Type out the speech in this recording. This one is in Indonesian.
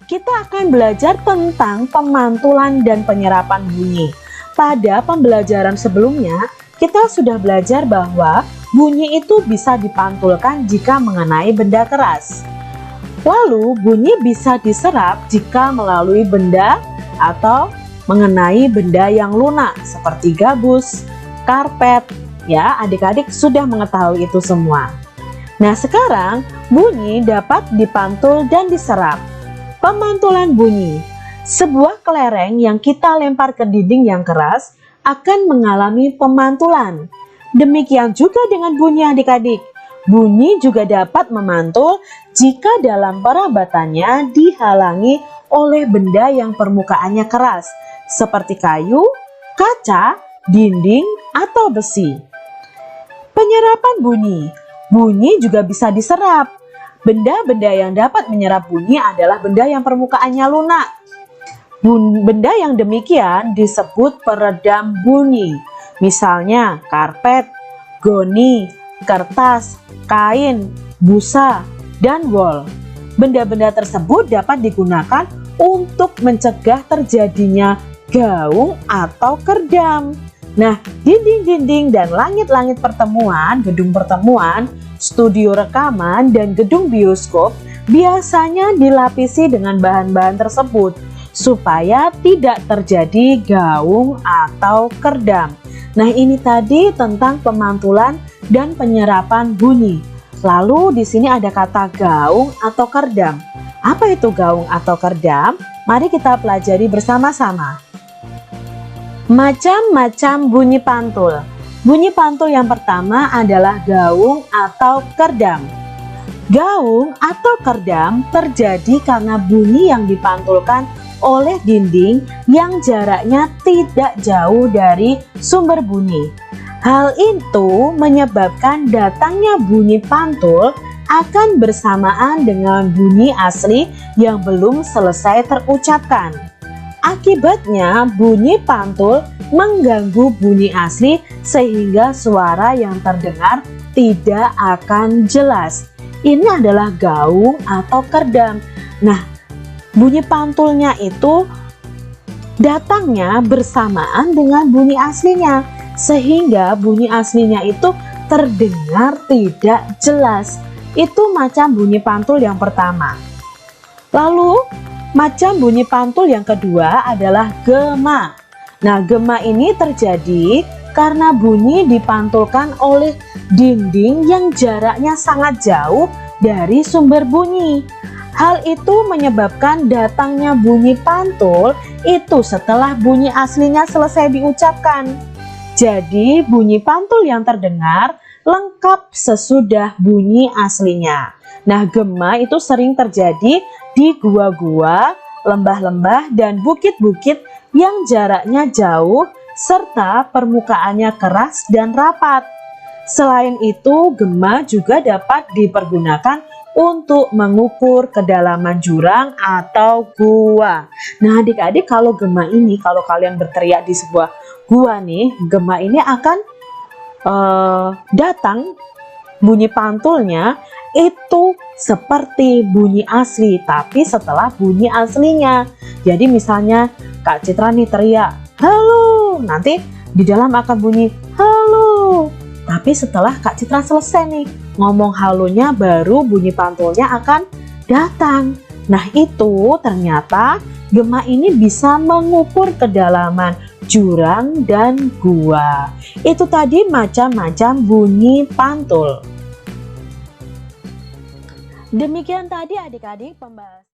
kita akan belajar tentang pemantulan dan penyerapan bunyi. Pada pembelajaran sebelumnya, kita sudah belajar bahwa bunyi itu bisa dipantulkan jika mengenai benda keras. Lalu, bunyi bisa diserap jika melalui benda atau mengenai benda yang lunak seperti gabus, karpet. Ya, adik-adik sudah mengetahui itu semua. Nah, sekarang bunyi dapat dipantul dan diserap. Pemantulan bunyi. Sebuah kelereng yang kita lempar ke dinding yang keras akan mengalami pemantulan. Demikian juga dengan bunyi adik-adik. Bunyi juga dapat memantul jika dalam perabatannya dihalangi oleh benda yang permukaannya keras, seperti kayu, kaca, dinding, atau besi. Penyerapan bunyi. Bunyi juga bisa diserap. Benda-benda yang dapat menyerap bunyi adalah benda yang permukaannya lunak. Benda yang demikian disebut peredam bunyi. Misalnya karpet, goni, kertas, kain, busa, dan wol. Benda-benda tersebut dapat digunakan untuk mencegah terjadinya gaung atau kerdam. Nah, dinding-dinding dan langit-langit pertemuan, gedung pertemuan, studio rekaman, dan gedung bioskop biasanya dilapisi dengan bahan-bahan tersebut supaya tidak terjadi gaung atau kerdam. Nah, ini tadi tentang pemantulan dan penyerapan bunyi. Lalu di sini ada kata gaung atau kerdam. Apa itu gaung atau kerdam? Mari kita pelajari bersama-sama. Macam-macam bunyi pantul. Bunyi pantul yang pertama adalah gaung atau kerdam. Gaung atau kerdam terjadi karena bunyi yang dipantulkan oleh dinding yang jaraknya tidak jauh dari sumber bunyi. Hal itu menyebabkan datangnya bunyi pantul akan bersamaan dengan bunyi asli yang belum selesai terucapkan. Akibatnya, bunyi pantul mengganggu bunyi asli sehingga suara yang terdengar tidak akan jelas. Ini adalah gaung atau kerdam. Nah, bunyi pantulnya itu datangnya bersamaan dengan bunyi aslinya, sehingga bunyi aslinya itu terdengar tidak jelas. Itu macam bunyi pantul yang pertama. Lalu, macam bunyi pantul yang kedua adalah gema. Nah, gema ini terjadi karena bunyi dipantulkan oleh dinding yang jaraknya sangat jauh dari sumber bunyi. Hal itu menyebabkan datangnya bunyi pantul itu setelah bunyi aslinya selesai diucapkan. Jadi, bunyi pantul yang terdengar lengkap sesudah bunyi aslinya. Nah, gema itu sering terjadi di gua-gua, lembah-lembah, dan bukit-bukit yang jaraknya jauh serta permukaannya keras dan rapat. Selain itu, gema juga dapat dipergunakan untuk mengukur kedalaman jurang atau gua. Nah, adik-adik, kalau gema ini, kalau kalian berteriak di sebuah gua nih, gema ini akan datang bunyi pantulnya itu seperti bunyi asli, tapi setelah bunyi aslinya. Jadi misalnya Kak Citra nih teriak, halo, nanti di dalam akan bunyi halo. Tapi setelah Kak Citra selesai nih ngomong halonya, baru bunyi pantulnya akan datang. Nah, itu ternyata gema ini bisa mengukur kedalaman jurang dan gua. Itu tadi macam-macam bunyi pantul. Demikian tadi adik-adik pembahasan.